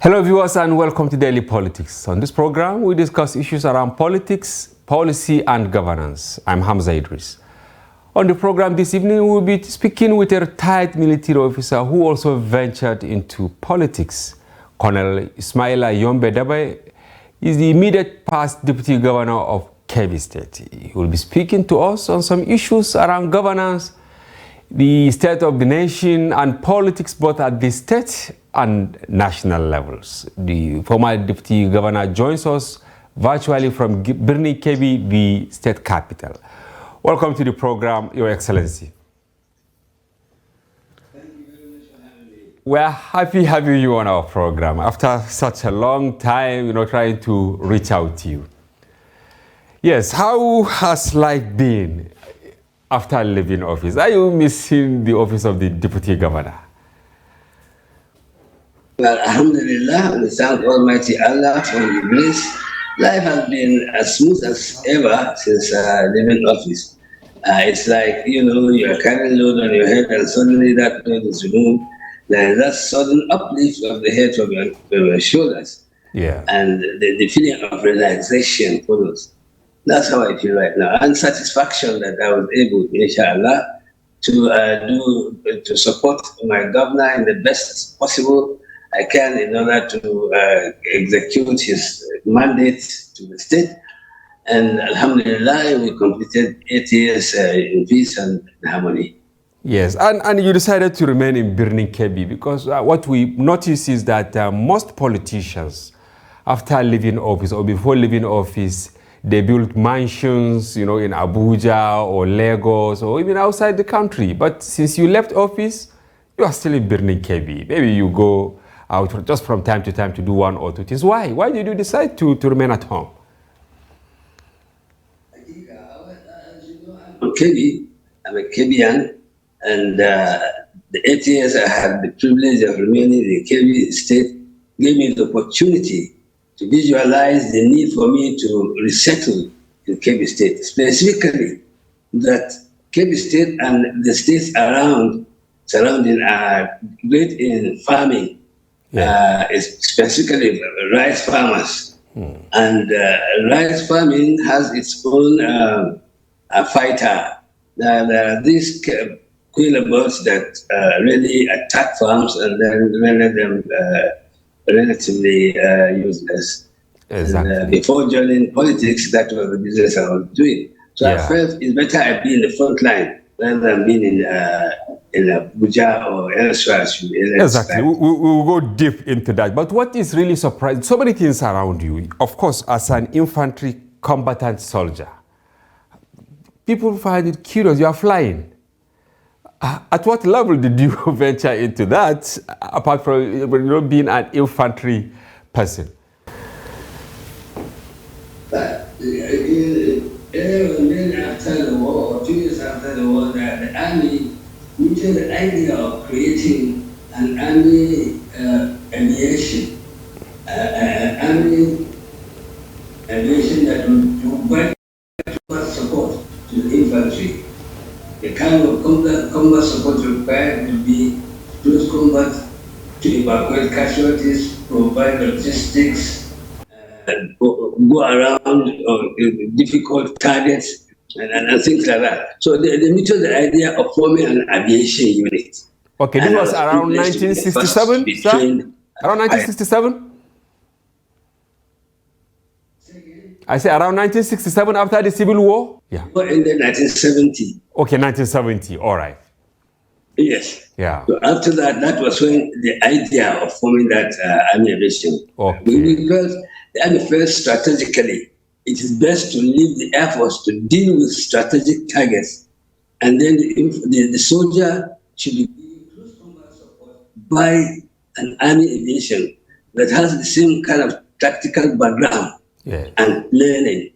Hello viewers and welcome to Daily Politics. On this program, we discuss issues around politics, policy and governance. I'm Hamza Idris. On the program this evening, we'll be speaking with a retired military officer who also ventured into politics. Colonel Ismaila Yombe Dabai is the immediate past Deputy Governor of Kebbi State. He will be speaking to us on some issues around governance, the state of the nation and politics both at the state and national levels. The former Deputy Governor joins us virtually from Birni Kebbi, the state capital. Welcome to the program, Your Excellency. Thank you very much for having me. We're happy having you on our program after such a long time, trying to reach out to you. Yes, how has life been after leaving office? Are you missing the office of the Deputy Governor? Well, Alhamdulillah, we thank Almighty Allah for the grace. Life has been as smooth as ever since leaving office. It's like, you are carrying load on your head and suddenly that load is removed. There is that sudden uplift of the head from your shoulders. Yeah. And the feeling of relaxation follows. That's how I feel right now. And satisfaction that I was able, inshallah, to support my governor in the best possible I can in order to execute his mandate to the state. And alhamdulillah, we completed 8 years in peace and harmony. Yes, and you decided to remain in Birni Kebbi because what we notice is that most politicians, after leaving office or before leaving office, they built mansions, in Abuja or Lagos or even outside the country. But since you left office, you are still in Birni Kebbi. Maybe you go out just from time to time to do one or two things. Why? Why did you decide to remain at home? I think, as you know, I'm a Kebbian, and the 8 years I had the privilege of remaining in the Kebbi state gave me the opportunity to visualize the need for me to resettle in Kebbi state, specifically that Kebbi state and the states surrounding are great in farming. Yeah. Specifically rice farmers. And rice farming has its own fighter. There are these quail birds that really attack farms and then render them relatively useless. Exactly. And, before joining politics, that was the business I was doing. So I felt it's better I be in the front line rather than being in Abuja or elsewhere. Exactly. We will go deep into that. But what is really surprising, so many things around you. Of course, as an infantry combatant soldier, people find it curious. You are flying. At what level did you venture into that, apart from being an infantry person? But then after the war, or 2 years after the war, the army muted the idea of creating an army aviation, that would provide support to the infantry. The kind of combat support required would be close combat to evacuate casualties, provide logistics, go around difficult targets, and things like that. So they muted the idea of forming an aviation unit. Okay, this was around 1967, sir? Around 1967? I say around 1967 after the Civil War? Yeah. Ended 1970. Okay, 1970, all right. Yes. Yeah. So after that, that was when the idea of forming that army aviation. Okay. Because the army felt strategically, it is best to leave the Air Force to deal with strategic targets, and then the soldier should be given close combat support by an army aviation that has the same kind of tactical background and learning,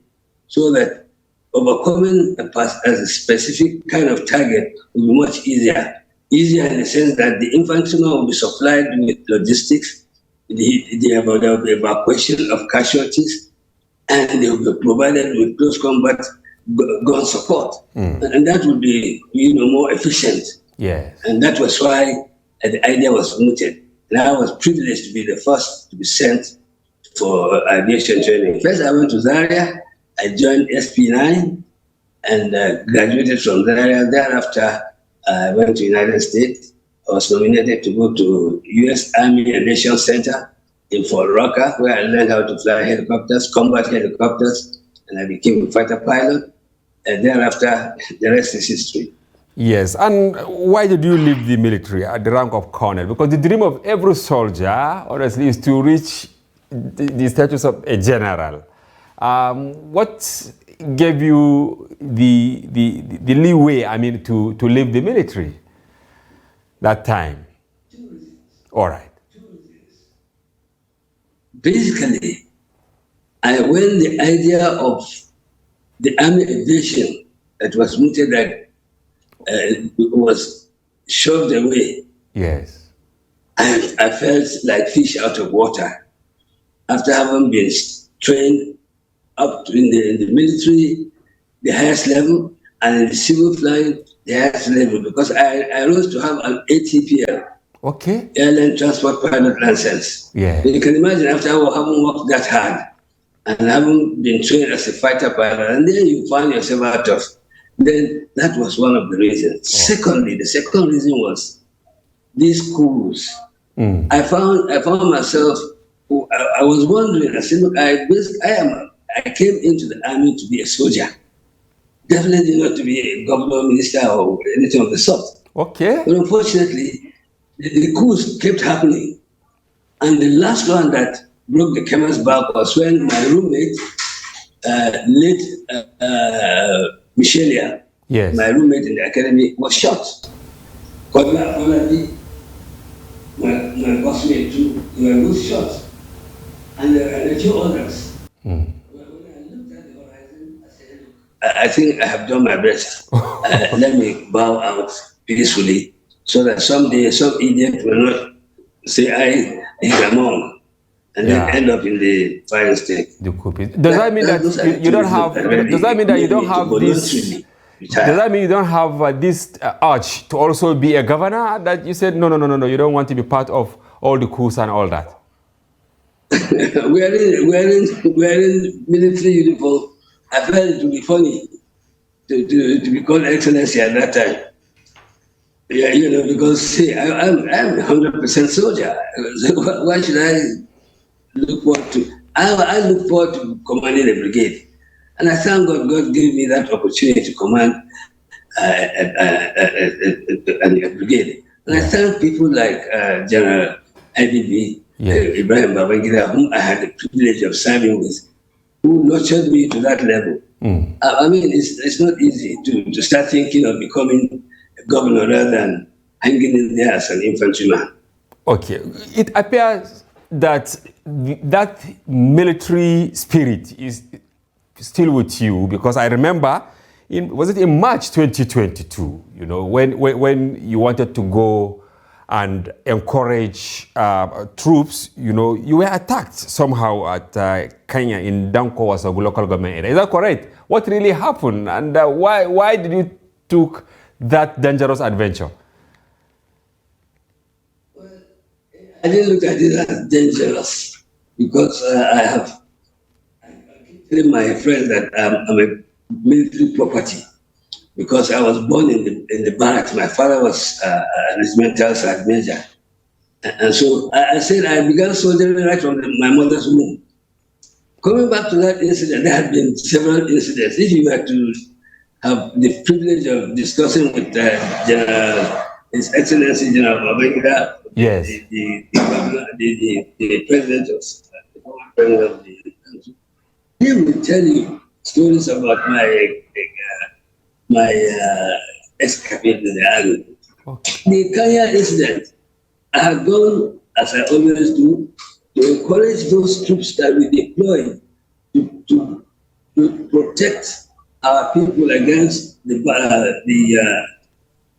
so that overcoming a specific kind of target will be much easier. Easier in the sense that the infantryman will be supplied with logistics, the evacuation of casualties, and they will be provided with close combat gun support. And that would be more efficient. Yes. And that was why the idea was mooted. And I was privileged to be the first to be sent for aviation training. First, I went to Zaria. I joined SP9 and graduated from Zaria. Thereafter, I went to United States. I was nominated to go to U.S. Army Aviation Center in Fort Rucker, where I learned how to fly helicopters, combat helicopters, and I became a fighter pilot. And thereafter, the rest is history. Yes, and why did you leave the military at the rank of colonel? Because the dream of every soldier, honestly, is to reach the status of a general. What gave you the leeway, to leave the military that time? All right. Basically, when the idea of the army aviation that was mooted like was shoved away. Yes. I felt like fish out of water after having been trained up in the military, the highest level, and in the civil flying, the highest level, because I rose to have an ATPL. Okay. Airline Transport Pilot License. Yeah. You can imagine after having worked that hard and having been trained as a fighter pilot, and then you find yourself out of. Then that was one of the reasons. Oh. Secondly, the second reason was these schools. I found myself. I was wondering. I said, look, I came into the army to be a soldier, definitely not to be a governor, minister, or anything of the sort. Okay. But unfortunately, the coups kept happening, and the last one that broke the camel's back was when my roommate, late Michelia, yes, my roommate in the academy, was shot. My bossmate too, they were both shot. And a few others. When I looked at the horizon, I said, look, I think I have done my best. Let me bow out peacefully so that someday some idiot will not say I am on. And then end up in the fire stick. Does that mean that you don't have? Does that mean that you don't have this? Does that mean you don't have this urge to also be a governor? That you said no, you don't want to be part of all the coups and all that. wearing military uniform. I felt it would be funny to be called excellency at that time. Yeah, because see, I'm 100% soldier. So why should I look forward to? I look forward to commanding a brigade, and I thank God. God gave me that opportunity to command a brigade. And I thank people like General IBB, Ibrahim Babangida, whom I had the privilege of serving with, who nurtured me to that level. I mean, it's not easy to start thinking of becoming a governor rather than hanging in there as an infantryman. Okay, it appears that that military spirit is still with you, because I remember, was it in March 2022, when you wanted to go and encourage troops, you were attacked somehow at Kenya in Danko Wasagu local government area. Is that correct? What really happened, and why did you took that dangerous adventure? Well, I didn't look at it as dangerous because I keep telling my friends that I'm a military property. Because I was born in the barracks. My father was a regimental sergeant major. And so I said I began soldiering right from my mother's womb. Coming back to that incident, there had been several incidents. If you were to have the privilege of discussing with His Excellency General Babangida, yes, the president of the former president of the country, he will tell you stories about my escapade in the army. Okay. The Kenya incident, I have gone, as I always do, to encourage those troops that we deploy to protect our people against the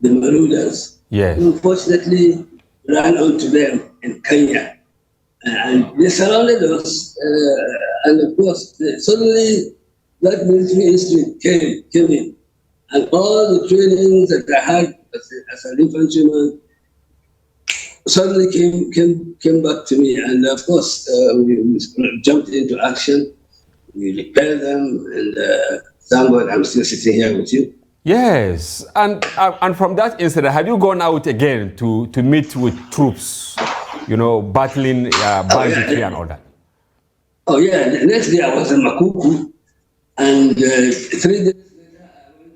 marauders. Yes. Who unfortunately ran onto them in Kenya. And they surrounded us, and of course, suddenly that military instinct came in. And all the trainings that I had as an infantryman, suddenly came back to me, and of course we jumped into action. We repelled them, and thank God I'm still sitting here with you. Yes, and from that incident, have you gone out again to meet with troops, battling Oh banditry and yeah, all that? oh yeah. The next day I was in Makuku, and 3 days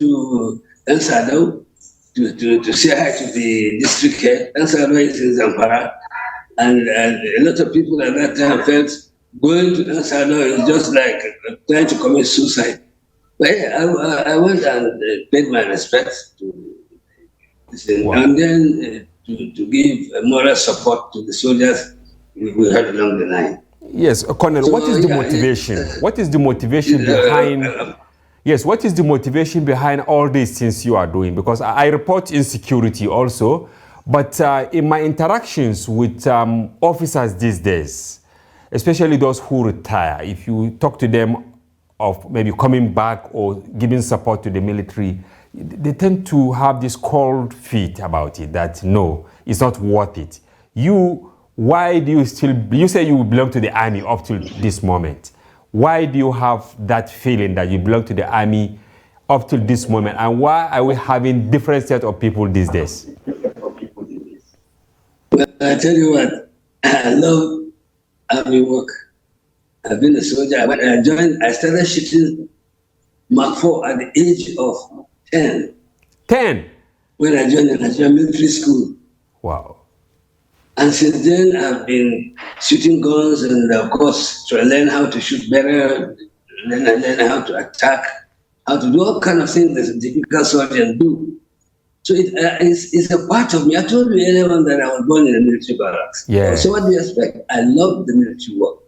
to Ensado to say hi to the district head. Ensado is in Zamfara, and a lot of people at that time felt going to Ensado is just like trying to commit suicide. But yeah, I went and paid my respects to this thing, Wow. and then to give moral support to the soldiers we had along the line. Yes, Colonel, what So is the yeah, motivation? What is the motivation behind? Yes, what is the motivation behind all these things you are doing? Because I report insecurity also, but in my interactions with officers these days, especially those who retire, if you talk to them of maybe coming back or giving support to the military, they tend to have this cold feet about it, that no, it's not worth it. Why do you still, you say you belong to the army up to this moment. Why do you have that feeling that you belong to the army up to this moment? And why are we having different set of people these days? well, I tell you what, I love army work. I've been a soldier. When I joined, I started shooting Mark 4 at the age of 10 10. when I joined the Nigerian military school. Wow. And since then, I've been shooting guns and, of course, to learn how to shoot better, learn how to attack, how to do all kind of things that a typical soldier do. So it's a part of me. I told you earlier on that I was born in a military barracks. Yeah. So what do you expect? I love the military work.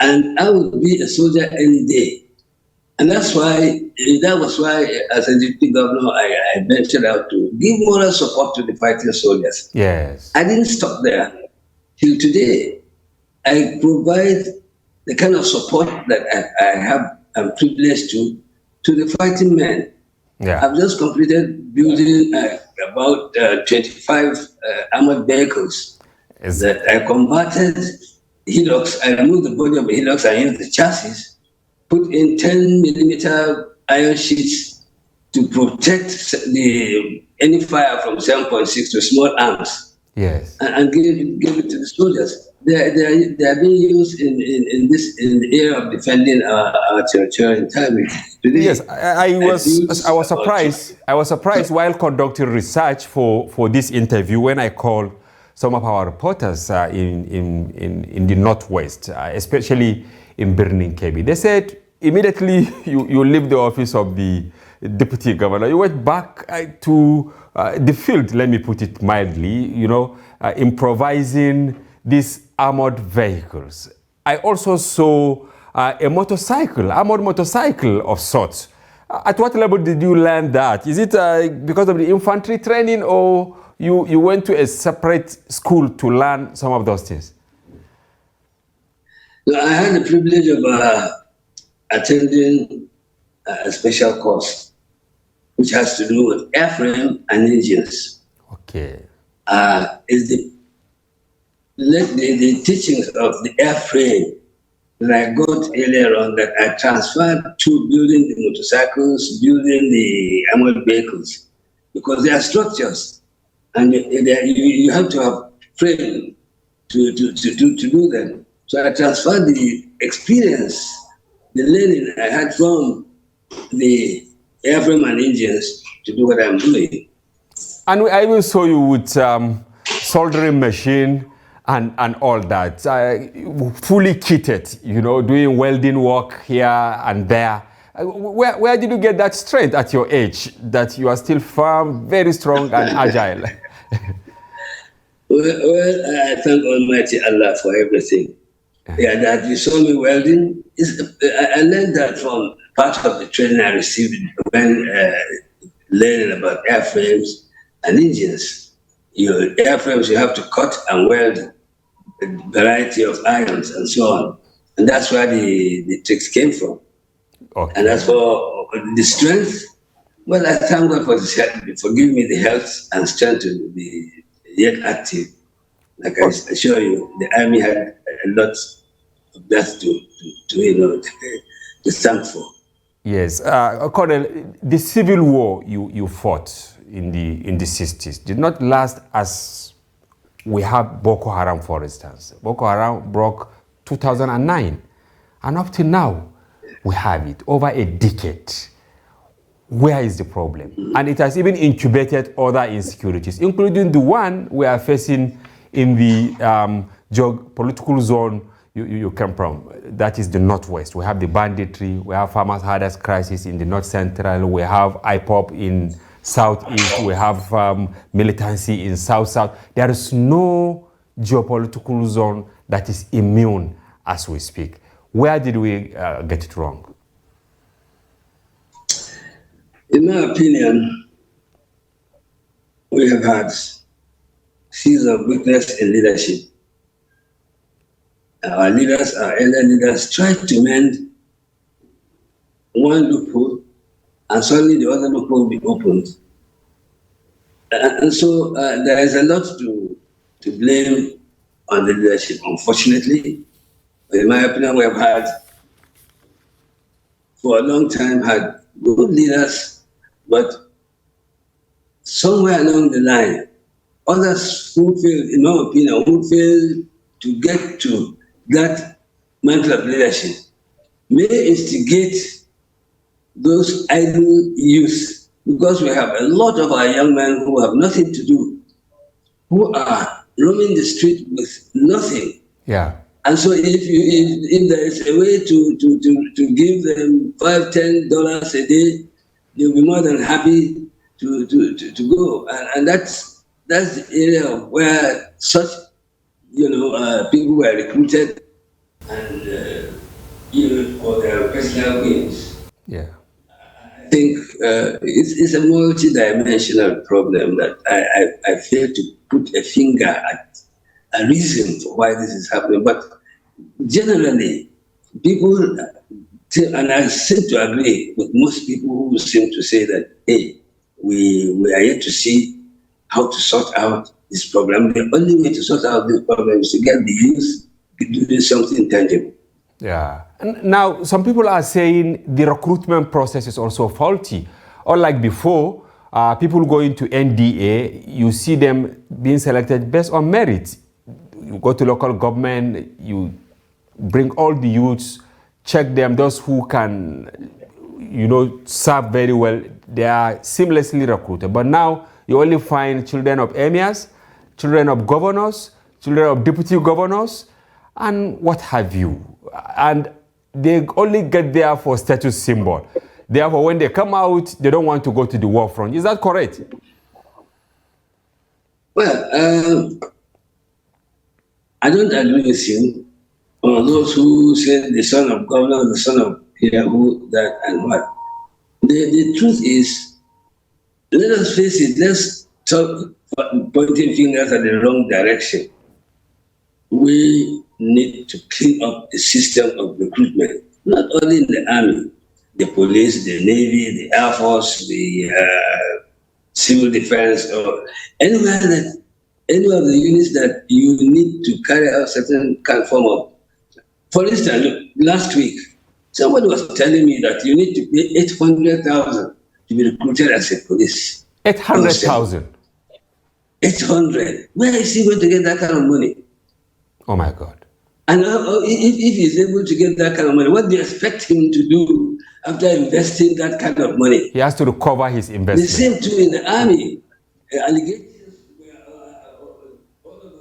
And I would be a soldier any day. And that was why, as a deputy governor, I ventured out to give moral support to the fighting soldiers. Yes. I didn't stop there. Till today, I provide the kind of support that I'm privileged to the fighting men. Yeah. I've just completed building about 25 armored vehicles that I converted hillocks. I removed the body of the hillocks and used the chassis, put in 10 millimeter iron sheets to protect any fire from 7.6 to small arms. Yes. And give it to the soldiers. They are being used in the area of defending our territorial integrity. Today, Yes, I was surprised. I was surprised while conducting research for this interview when I called some of our reporters in the Northwest, especially in Birnin Kebbi. They said immediately you leave the office of the deputy governor, you went back to the field, let me put it mildly, improvising these armored vehicles. I also saw a armored motorcycle of sorts. At what level did you learn that? Is it because of the infantry training, or you went to a separate school to learn some of those things? I had the privilege of attending a special course, which has to do with airframe and engines. Okay. Is the teachings of the airframe that I got earlier on that I transferred to building the motorcycles, building the armored vehicles, because they are structures, and you have to have frame to do them. So I transferred the experience, the learning I had from the airframe and engines to do what I'm doing. And I even saw you with soldering machine and all that, fully kitted, doing welding work here and there. Where did you get that strength at your age, that you are still firm, very strong and agile? Well, I thank Almighty Allah for everything. Yeah, that you saw me welding. I learned that from part of the training I received when learning about airframes and engines. Airframes, you have to cut and weld a variety of irons and so on. And that's where the tricks came from. Okay. And as for the strength, well, I thank God for giving me the health and strength to be yet active Like I assure you, the army had a lot of that to thank for. Yes, Colonel, the civil war you fought in the 60s did not last as we have Boko Haram, for instance. Boko Haram broke 2009, and up to now, we have it over a decade. Where is the problem? And it has even incubated other insecurities, including the one we are facing in the geopolitical zone you come from. That is the Northwest. We have the banditry, we have farmers' hardest crisis in the North Central, we have IPOP in Southeast, we have militancy in South-South. There is no geopolitical zone that is immune as we speak. Where did we get it wrong? In my opinion, we have had seasons of weakness in leadership. Our leaders, our elder leaders, tried to mend one loophole, and suddenly the other loophole will be opened. And so there is a lot to blame on the leadership, unfortunately. In my opinion, we have had, for a long time, had good leaders, but somewhere along the line, others who failed, in my opinion, who failed to get to that mantle of leadership may instigate those idle youth, because we have a lot of our young men who have nothing to do, who are roaming the street with nothing. Yeah. And so if there is a way to give them $5-10 a day, they'll be more than happy to go. And that's the area where such people were recruited and for their personal gains. Yeah. I think it's a multi-dimensional problem that I fail to put a finger at a reason for why this is happening. But generally, people, and I seem to agree with most people who seem to say that, hey, we are yet to see how to sort out this problem. The only way to sort out this problem is to get the youth to do something tangible. Yeah. And now, some people are saying the recruitment process is also faulty. Unlike before, people going to NDA, you see them being selected based on merit. You go to local government, you bring all the youths, check them, those who can, serve very well, they are seamlessly recruited. But now, you only find children of emirs, children of governors, children of deputy governors, and what have you. And they only get there for status symbol. Therefore, when they come out, they don't want to go to the war front. Is that correct? Well, I don't agree with you on those who say the son of governor, the son of who, that, and what. The truth is, let us face it, let's stop pointing fingers at the wrong direction. We need to clean up the system of recruitment, not only in the army, the police, the navy, the air force, the civil defense, or anywhere that any of the units that you need to carry out certain kind of form of. For instance, look, last week, somebody was telling me that you need to pay 800,000 to be recruited as a police. 800,000. 800. Where is he going to get that kind of money? Oh my God. And if he's able to get that kind of money, what do you expect him to do after investing that kind of money? He has to recover his investment. The same too in the army. Allegations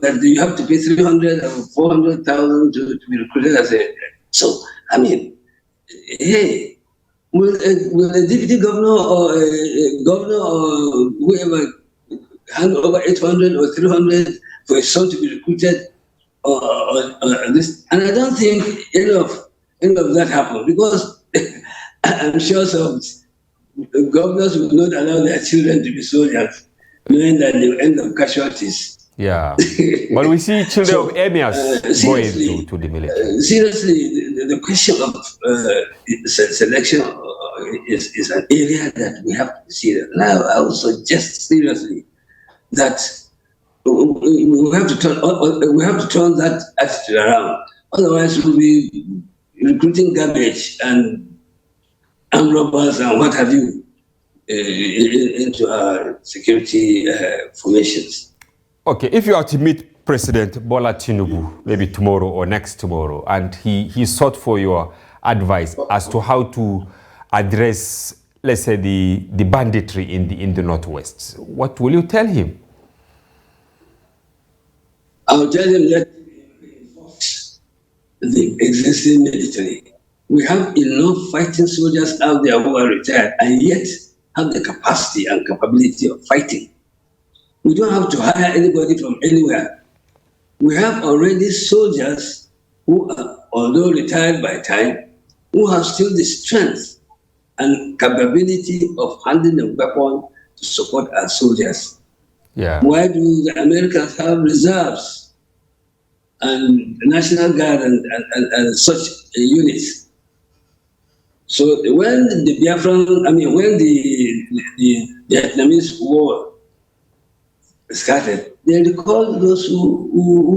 that you have to pay 300 or 400,000 to be recruited as a. So, I mean, hey, will a deputy governor or a governor or whoever hand over 800 or 300 for a son to be recruited or this? And I don't think any of that happened, because I'm sure some governors will not allow their children to be soldiers, knowing that they will end up casualties. Yeah, but we see children of emirs going to the military. Seriously, the question of selection is an area that we have to see. Now, I would suggest seriously that we have to turn that attitude around. Otherwise, we'll be recruiting garbage and armed robbers and what have you into our security formations. Okay, if you are to meet President Bola Tinubu, maybe tomorrow or next tomorrow, and he sought for your advice as to how to address, let's say, the banditry in the Northwest, what will you tell him? I'll tell him that reinforce the existing military. We have enough fighting soldiers out there who are retired and yet have the capacity and capability of fighting. We don't have to hire anybody from anywhere. We have already soldiers who are, although retired by time, who have still the strength and capability of handling a weapon to support our soldiers. Yeah. Why do the Americans have reserves and the National Guard and such units? So when the Vietnamese War started, they recalled those who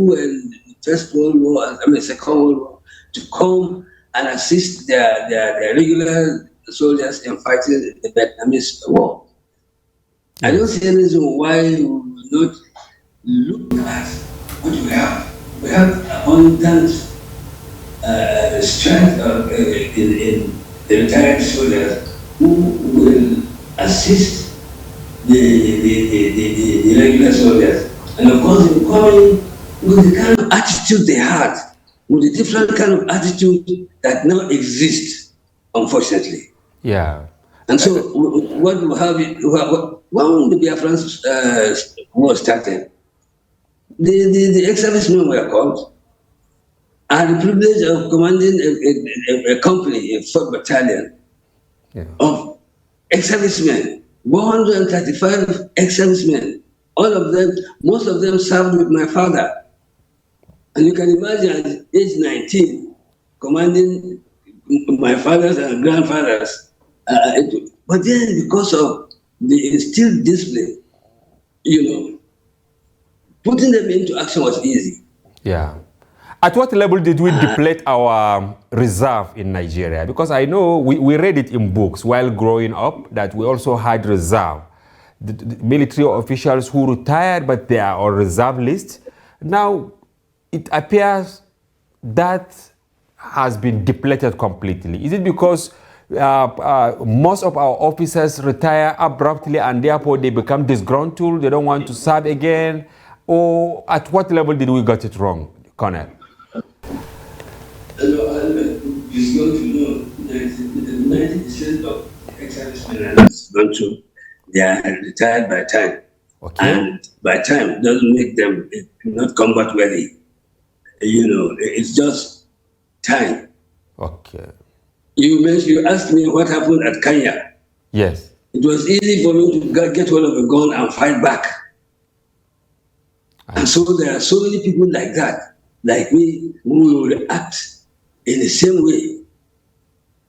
were in the First World War, Second World War, to come and assist their regular soldiers in fighting the Vietnamese War. I don't see any reason why we will not look at what we have. We have abundant strength in the retired soldiers who will assist the regular soldiers. And of course, in coming with the kind of attitude they had, with the different kind of attitude that now exists, unfortunately. Yeah. And so what we have, when the Biafran war started, the ex-servicemen were called. I had the privilege of commanding a company, a 4th battalion, of ex-servicemen, 135 ex-servicemen. All of them, most of them served with my father. And you can imagine at age 19, commanding my fathers and grandfathers. But then because of the instilled discipline, putting them into action was easy. Yeah. At what level did we deplete our reserve in Nigeria? Because I know we read it in books while growing up that we also had reserve. The military officials who retired, but they are on reserve list. Now, it appears that has been depleted completely. Is it because most of our officers retire abruptly and therefore they become disgruntled, they don't want to serve again? Or at what level did we get it wrong, Colonel? It's going to know that 90% of ex-servicemen they are retired by time. Okay. And by time doesn't make them not combat worthy. It's just time. Okay. You asked me what happened at Kenya. Yes. It was easy for me to get hold of a gun and fight back. And so there are so many people like that, like me, who will react in the same way.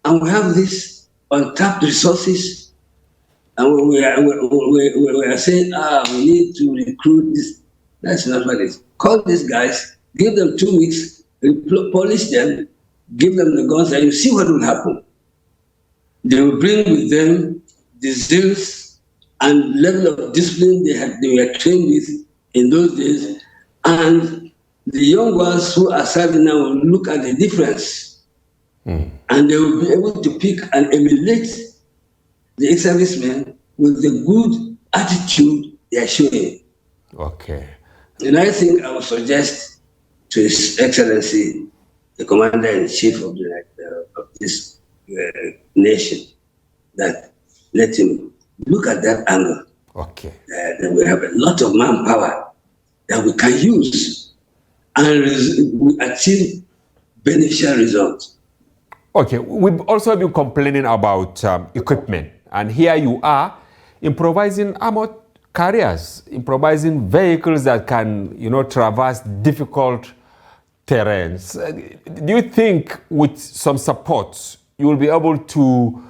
And we have these untapped resources, and we are saying, we need to recruit this. That's not what it is. Call these guys, give them 2 weeks, polish them, give them the guns, and you see what will happen. They will bring with them the zeals and level of discipline they were trained with in those days, and the young ones who are serving now will look at the difference, and they will be able to pick and emulate the ex-servicemen with the good attitude they are showing. Okay. And I think I would suggest to His Excellency, the Commander-in-Chief of this nation, that let him look at that angle. Okay. That we have a lot of manpower that we can use and we achieve beneficial results. Okay, we've also been complaining about equipment, and here you are improvising armored carriers, improvising vehicles that can, traverse difficult terrains. Do you think with some support you will be able to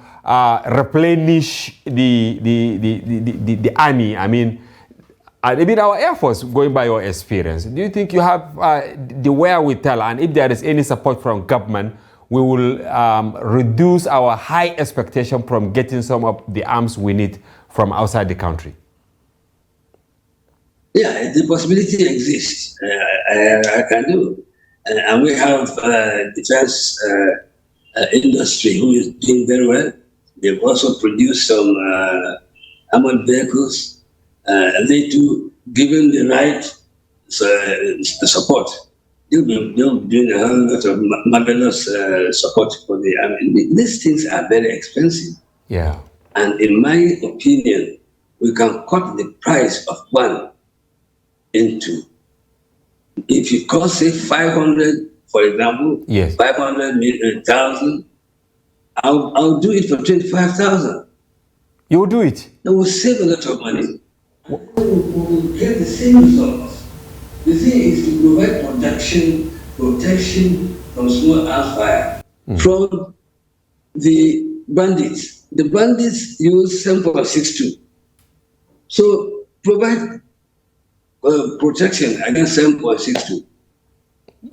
replenish the army? I mean, and even our Air Force, going by your experience, do you think you have the wherewithal, and if there is any support from government, we will reduce our high expectation from getting some of the arms we need from outside the country? Yeah, the possibility exists. I can do. And we have defense industry who is doing very well. They've also produced some armored vehicles. And they do, given the right support, they'll be doing a whole lot of marvelous support for the army. These things are very expensive. Yeah. And in my opinion, we can cut the price of one into. If it costs, say, 500, for example, yes, 500,000, I'll do it for 25,000. You will do it? It will save a lot of money. We will get the same results. The thing is to provide protection from small arms fire from the bandits. The bandits use 7.62. So provide protection against 7.62.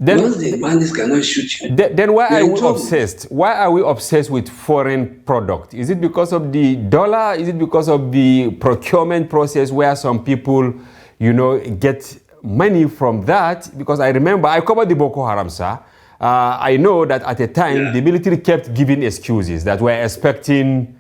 Once the bandits cannot shoot you, then why are we obsessed? Why are we obsessed with foreign product? Is it because of the dollar? Is it because of the procurement process where some people, you know, get money from that? Because I remember I covered the Boko Haram, sir. I know that at a time the military kept giving excuses that we're expecting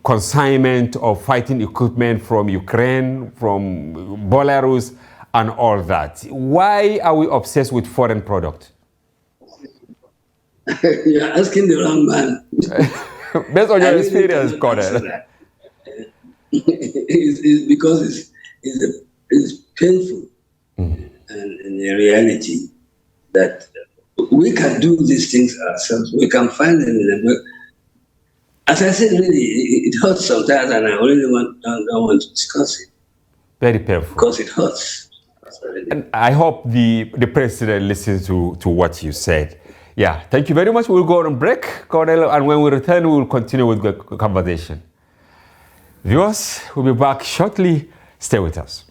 consignment of fighting equipment from Ukraine, from Belarus, and all that. Why are we obsessed with foreign product? You're asking the wrong man. Based on your experience, Colonel. It's because it's painful and in the reality that we can do these things ourselves. We can find them in the book. As I said, really, it hurts sometimes, and I really don't want to discuss it. Very painful. Because it hurts. And I hope the president listens to what you said. Yeah, thank you very much. We'll go on break, Colonel, and when we return, we'll continue with the conversation. Viewers, we'll be back shortly. Stay with us.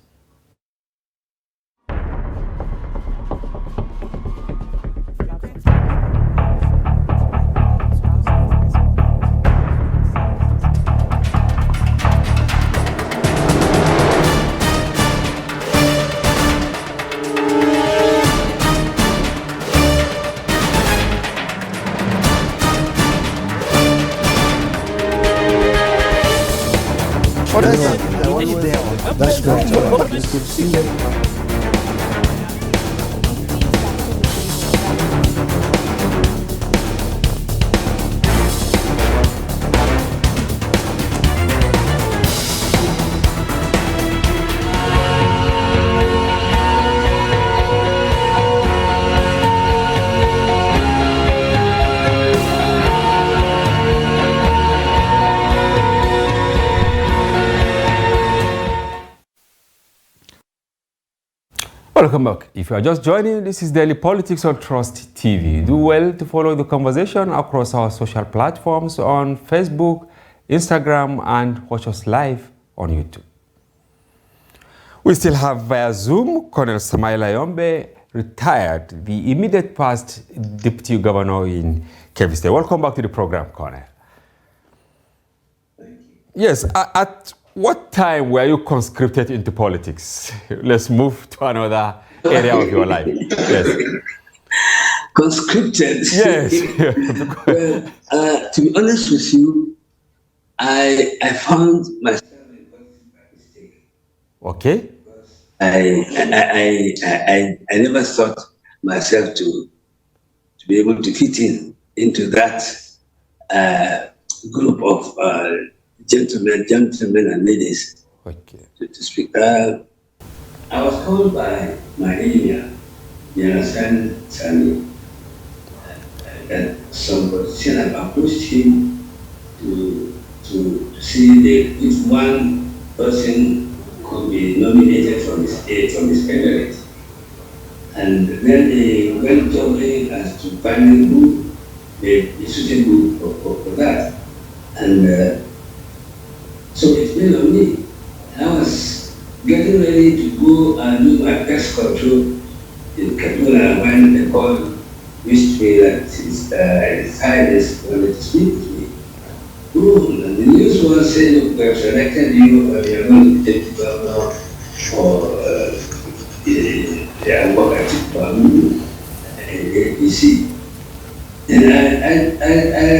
That's great. Welcome back. If you are just joining, this is Daily Politics on Trust TV. Do well to follow the conversation across our social platforms on Facebook, Instagram, and watch us live on YouTube. We still have via Zoom Colonel Ismaila Yombe, retired, the immediate past Deputy Governor in Kebbi State. Welcome back to the program, Colonel. Thank you. Yes, at what time were you conscripted into politics? Let's move to another area of your life. Yes. Conscripted? Yes. Well, to be honest with you, I found myself in politics by mistake. Okay. I never thought myself to be able to fit into that group of gentlemen and ladies, okay, to speak. I was called by my engineer, Sani, that some politician had approached him to see if one person could be nominated from his emirate. And then they went juggling as to finding who may be suitable for that. And so it fell on me. I was getting ready to go and do my pest control in Kaduna when the call reached me that His Highness wanted to speak with me. Boom, and the news was saying, look, we have selected you, you're going to be deputy governor for the Democratic Party and APC. And I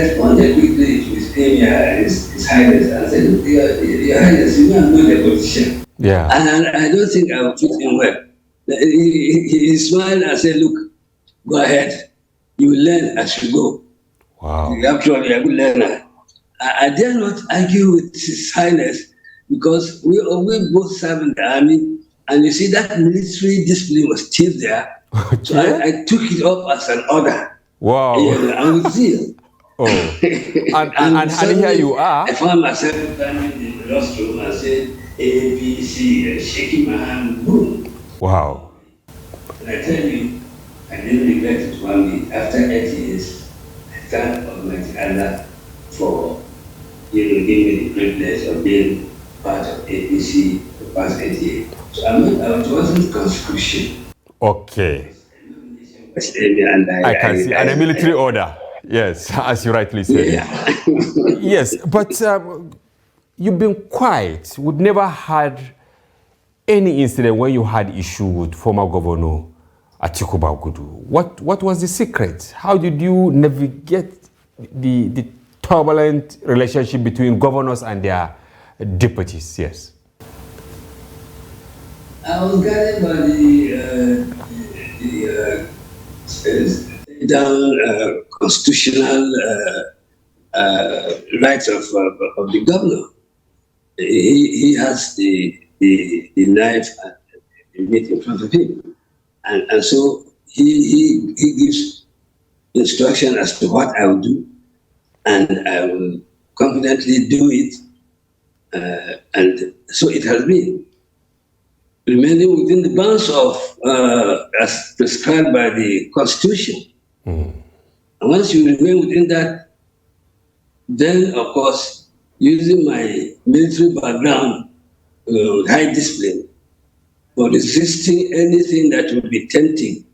responded quickly to his emir, His Highness, and said, look, Your Highness, you know I'm not a politician. Yeah. And I don't think I will fit in well. He smiled and said, look, go ahead. You will learn as you go. Wow. After all, you're a good learner. I dare not argue with His Highness because we both serve in the army, and you see that military discipline was still there. So I took it up as an order. Wow. And with zeal. Oh. And here you are. I found myself standing in the rostrum and said, APC, shaking my hand, boom. Wow. And I tell you, I didn't regret it one bit. After 8 years, I thank Almighty Allah for giving me the privilege of being part of APC for the past 8 years. So it wasn't conscription. Okay. And I can see. And a military order. Yes, as you rightly said. Yeah. Yes, but you've been quiet. We've never had any incident when you had issue with former governor Atiku Bagudu. What was the secret? How did you navigate the turbulent relationship between governors and their deputies? Yes. I was guided by the constitutional rights of the governor. He has the knife and the meat in front of him, and so he gives instruction as to what I will do, and I will confidently do it, and so it has been. Remaining within the bounds of as prescribed by the Constitution. And once you remain within that, then of course, using my military background, high discipline, for resisting anything that would be tempting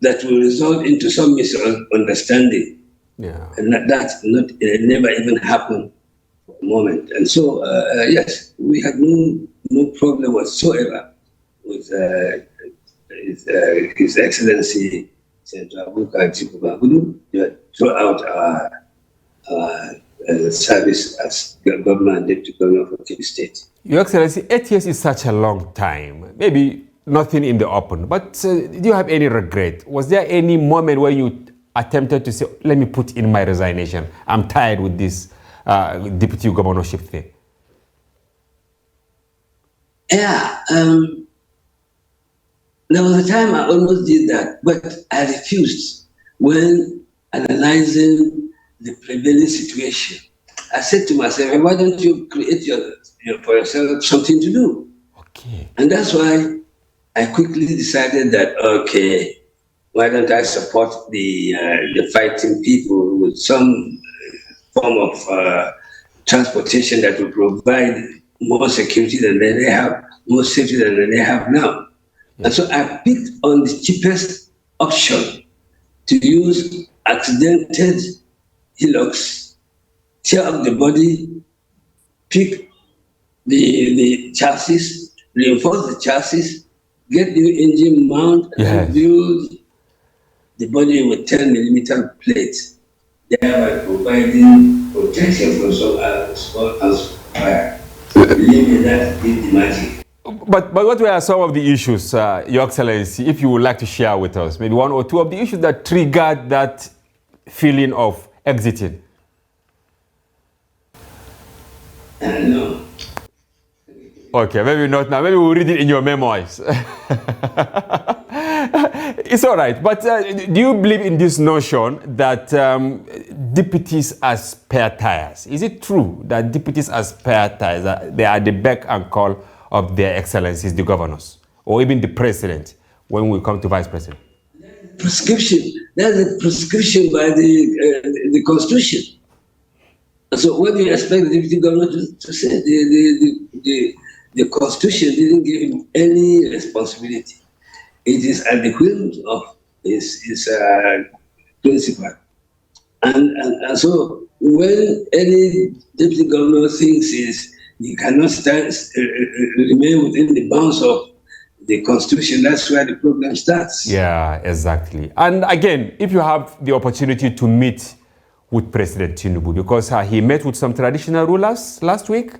that will result into some misunderstanding. Yeah. And that never even happened for a moment. And so, yes, we had no problem whatsoever with His Excellency Senator Abubakar Atiku Bagudu throughout our service as governor and deputy governor for Kebbi State. Your Excellency, 8 years is such a long time. Maybe nothing in the open, but do you have any regret? Was there any moment where you attempted to say, let me put in my resignation, I'm tired with this deputy governorship thing? Yeah, there was a time I almost did that, but I refused when analyzing the prevailing situation. I said to myself, why don't you create for yourself something to do? Okay. And that's why I quickly decided that, okay, why don't I support the fighting people with some form of transportation that will provide more security than they have, more safety than they have now. Yeah. And so I picked on the cheapest option to use accidented hillocks, tear up the body, pick the chassis, reinforce the chassis, get new engine mount, and build the body with 10mm plates, thereby providing protection from some fire. Believe me, that did the magic. But what were some of the issues, Your Excellency, if you would like to share with us, maybe one or two of the issues that triggered that feeling of exiting? No. Okay, maybe not now. Maybe we'll read it in your memoirs. It's all right. But do you believe in this notion that deputies are spare tires? Is it true that deputies are spare tires, that they are the beck and call of their excellencies, the governors, or even the president, when we come to vice president? Prescription. That's a prescription by the Constitution. So what do you expect the deputy governor to say? the Constitution didn't give him any responsibility. It is at the whim of his principal. And so when any deputy governor thinks he cannot remain within the bounds of the Constitution, that's where the problem starts. Yeah, exactly. And again, if you have the opportunity to meet with President Tinubu, because he met with some traditional rulers last week,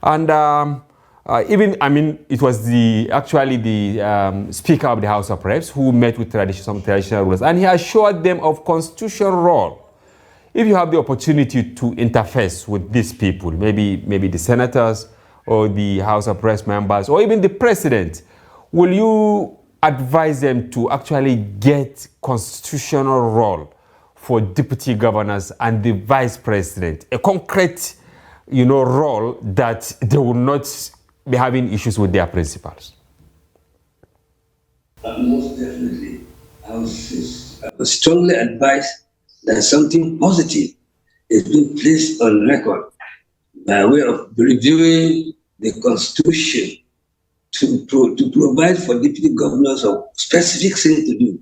and it was actually the Speaker of the House of Reps who met with some traditional rulers, and he assured them of constitutional role. If you have the opportunity to interface with these people, maybe the senators or the House of Reps members, or even the president, will you advise them to actually get constitutional role for deputy governors and the vice president, a concrete, role that they will not be having issues with their principals? Most definitely. I would strongly advise that something positive is being placed on record by way of reviewing the Constitution to provide for deputy governors of specific things to do.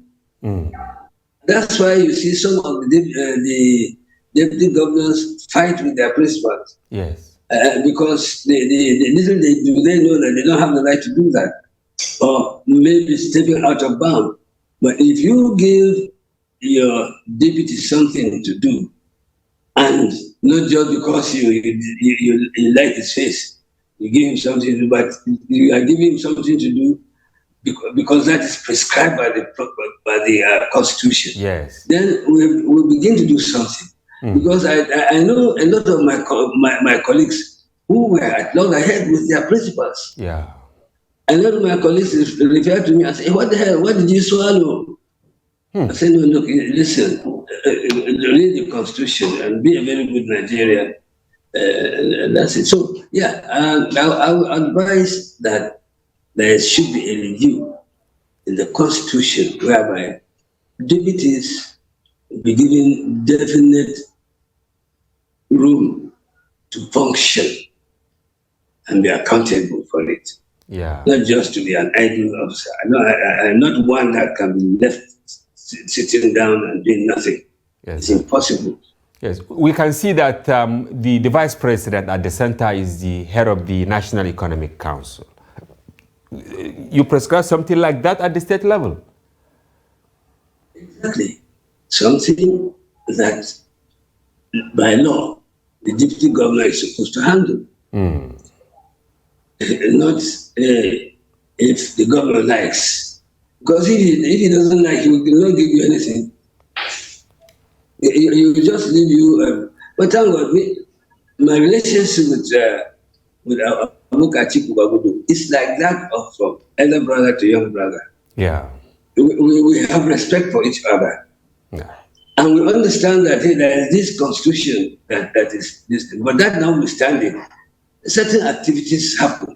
That's why you see some of the deputy governors fight with their principals. Yes. Because little they do, they know that they don't have the right to do that, or maybe stepping out of bounds. But if you give your deputy something to do, and not just because you like his face, you give him something to do, but you are giving him something to do because that is prescribed by the Constitution. Yes. Then we begin to do something. Because I know a lot of my colleagues who were at loggerhead with their principals. Yeah. A lot of my colleagues refer to me and say, "What the hell? What did you swallow?" I said, "No, look, listen, read the Constitution and be a very good Nigerian." And that's it. So, yeah, I would advise that there should be a review in the Constitution whereby deputies be given definite room to function and be accountable for it. Yeah. Not just to be an idle officer. Not one that can be left sitting down and doing nothing. Yes. It's impossible. Yes, we can see that the vice president at the center is the head of the National Economic Council. You prescribe something like that at the state level? Exactly. Something that, by law, the deputy governor is supposed to handle. Not if the governor likes. Because if he doesn't like, he will not give you anything. He will just leave you. But thank God, my relationship with Amukachi Kubagudu is like that of from elder brother to young brother. Yeah. We have respect for each other. Yeah. And we understand that there is this constitution that is this. But that notwithstanding, certain activities happen.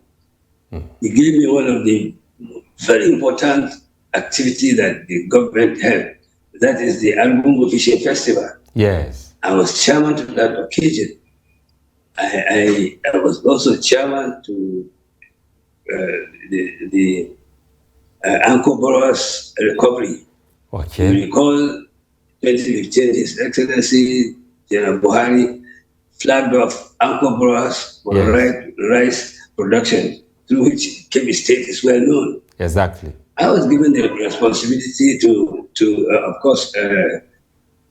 He gave me one of the very important activities that the government had. That is the Album Fishing Festival. Yes. I was chairman to that occasion. I was also chairman to the Anchor Borrowers Recovery. Okay. You recall 2015, His Excellency General Buhari flagged off Anchor Borrowers for rice production, through which Kebbi State is well known. Exactly. I was given the responsibility to of course,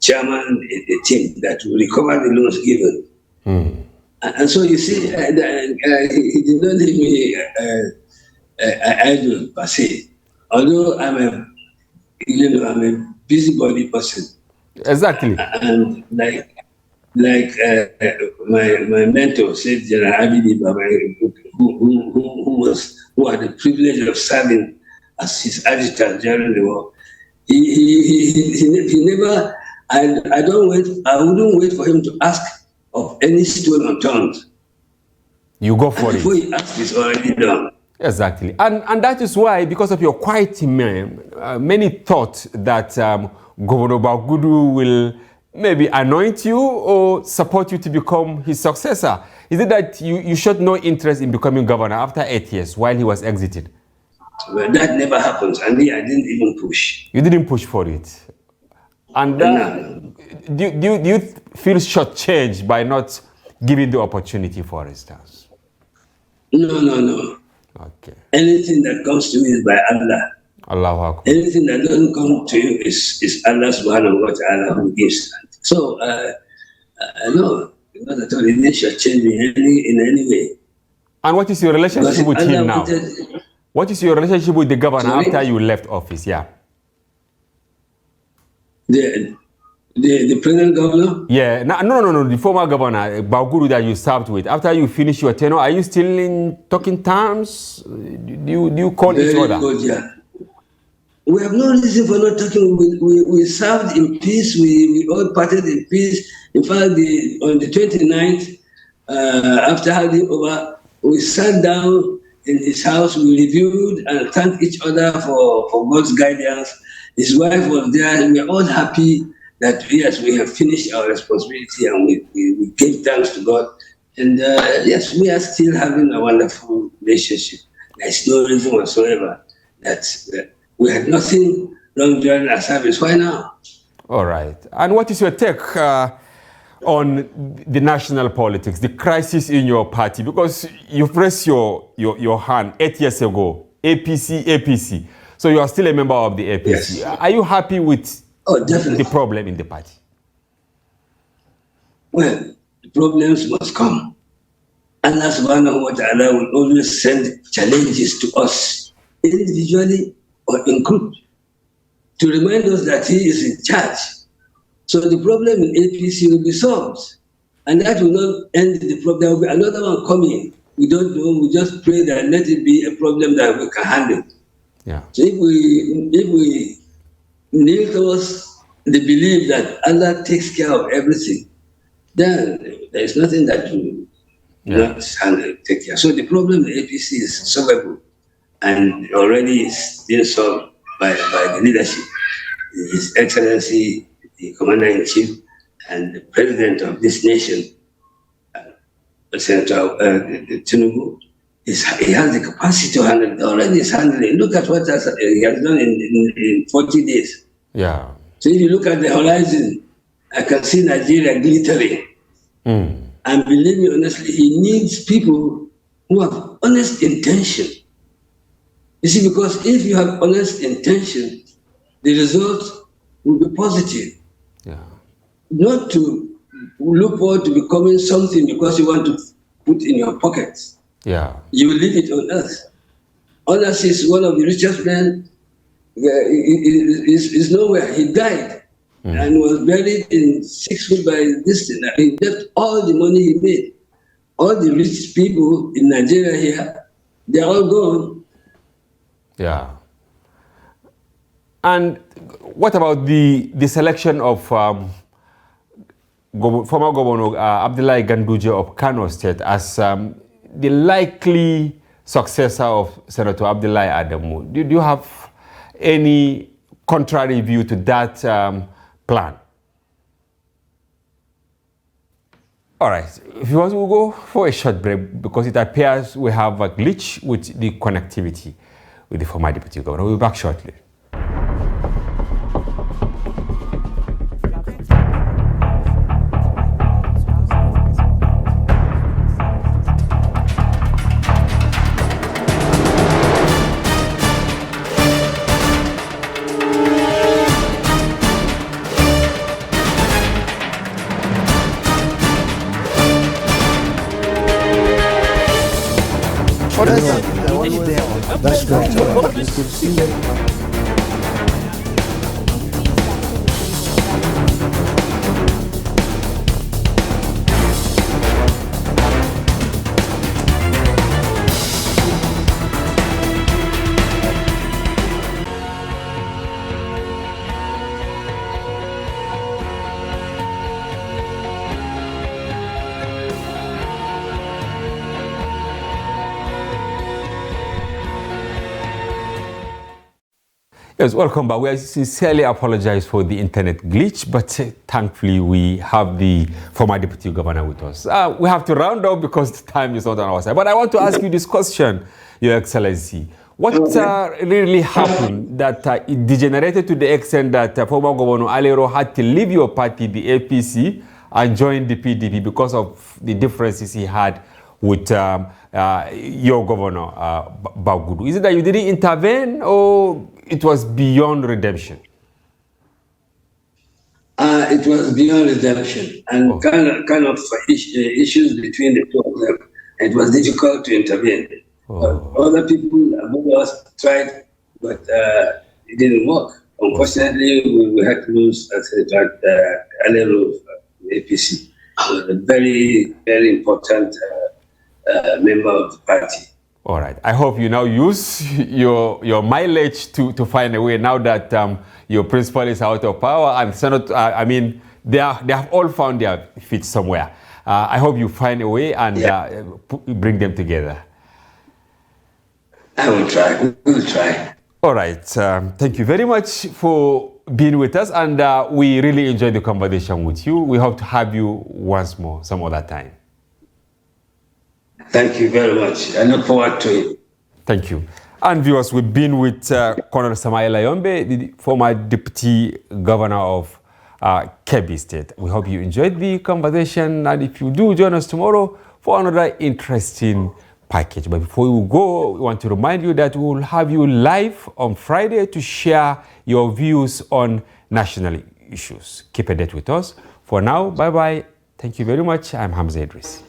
chairman a team that will recover the loans given. And so you see, he did not leave me idle per se. Although I'm a busybody person. Exactly. And like my mentor said, General Abidi Babai, who had the privilege of serving as his adjutant during the war. He never. I wouldn't wait for him to ask of any stone unturned. You go for it. Before he asks, it's already done. Exactly. And that is why, because of your quiet man, many thought that Governor Bagudu will maybe anoint you or support you to become his successor. Is it that you showed no interest in becoming governor after 8 years while he was exited? Well, that never happens, and I didn't even push. You didn't push for it. And No. do you feel shortchanged by not giving the opportunity, for instance? No. Okay. Anything that comes to me is by Allah. Allahu Akbar. Anything that doesn't come to you is Allah subhanahu wa ta'ala who gives. So, no, not at all. It didn't change me in any way. And what is your relationship with him now? Wanted, what is your relationship with the governor Sorry? after you left office? Yeah. The present governor? Yeah. No. The former governor, Bauguru, that you served with. After you finish your tenure, are you still in talking terms? Do you call each other? Good, yeah. We have no reason for not talking. We served in peace. We all parted in peace. In fact, on the 29th, after handing over, we sat down in his house. We reviewed and thanked each other for God's guidance. His wife was there, and we are all happy that, yes, we have finished our responsibility and we gave thanks to God. And yes, we are still having a wonderful relationship. There's no reason whatsoever that we had nothing wrong during our service. Why now? All right. And what is your take on the national politics, the crisis in your party? Because you've raised your hand 8 years ago, APC. So you are still a member of the APC. Yes. Are you happy with definitely. the problem in the party? Well, the problems must come. Allah subhanahu wa ta'ala will always send challenges to us, individually or in group, to remind us that he is in charge. So the problem in APC will be solved. And that will not end the problem. There will be another one coming. We don't know. We just pray that let it be a problem that we can handle. Yeah. So if we kneel towards the belief that Allah takes care of everything, then there is nothing that will not handle, take care. So the problem in APC is solvable and already is being solved by the leadership. His Excellency, the Commander-in-Chief, and the President of this nation, Senator Tinubu, he has the capacity to handle it. Already is handling. Look at what he has done in 40 days. Yeah. So if you look at the horizon, I can see Nigeria glittering. And believe me, honestly, he needs people who have honest intention. You see, because if you have honest intention, the result will be positive. Yeah. Not to look forward to becoming something because you want to put in your pockets. Yeah. You will leave it on earth. Onas is one of the richest men. Is nowhere. He died and was buried in 6 feet by this thing. He left all the money he made. All the rich people in Nigeria here, they're all gone. Yeah. And what about the selection of former Governor Abdullahi Ganduje of Kano State as the likely successor of Senator Abdullahi Adamu? Do you have any contrary view to that plan? All right, if you want, we'll go for a short break because it appears we have a glitch with the connectivity with the former deputy governor. We'll be back shortly. That's great. You could see Yes, welcome back. We sincerely apologize for the internet glitch, but thankfully we have the former deputy governor with us. We have to round up because the time is not on our side. But I want to ask you this question, Your Excellency. What really happened that it degenerated to the extent that former Governor Alero had to leave your party, the APC, and join the PDP because of the differences he had with your governor, Bagudu? Is it that you didn't intervene, or it was beyond redemption? It was beyond redemption, and kind of issues between the two of them. It was difficult to intervene. Other people above us tried, but it didn't work. Unfortunately, we had to lose Alero, APC. A very, very important member of the party. All right. I hope you now use your mileage to find a way now that your principal is out of power and Senate. I mean, they have all found their feet somewhere. I hope you find a way and bring them together. I will try. We will try. All right. Thank you very much for being with us, and we really enjoyed the conversation with you. We hope to have you once more some other time. Thank you very much. I look forward to it. Thank you. And viewers, we've been with Colonel Ismaila Yombe, the former Deputy Governor of Kebbi State. We hope you enjoyed the conversation, and if you do, join us tomorrow for another interesting package. But before we go, we want to remind you that we will have you live on Friday to share your views on national issues. Keep a date with us. For now, bye-bye. Thank you very much. I'm Hamza Idris.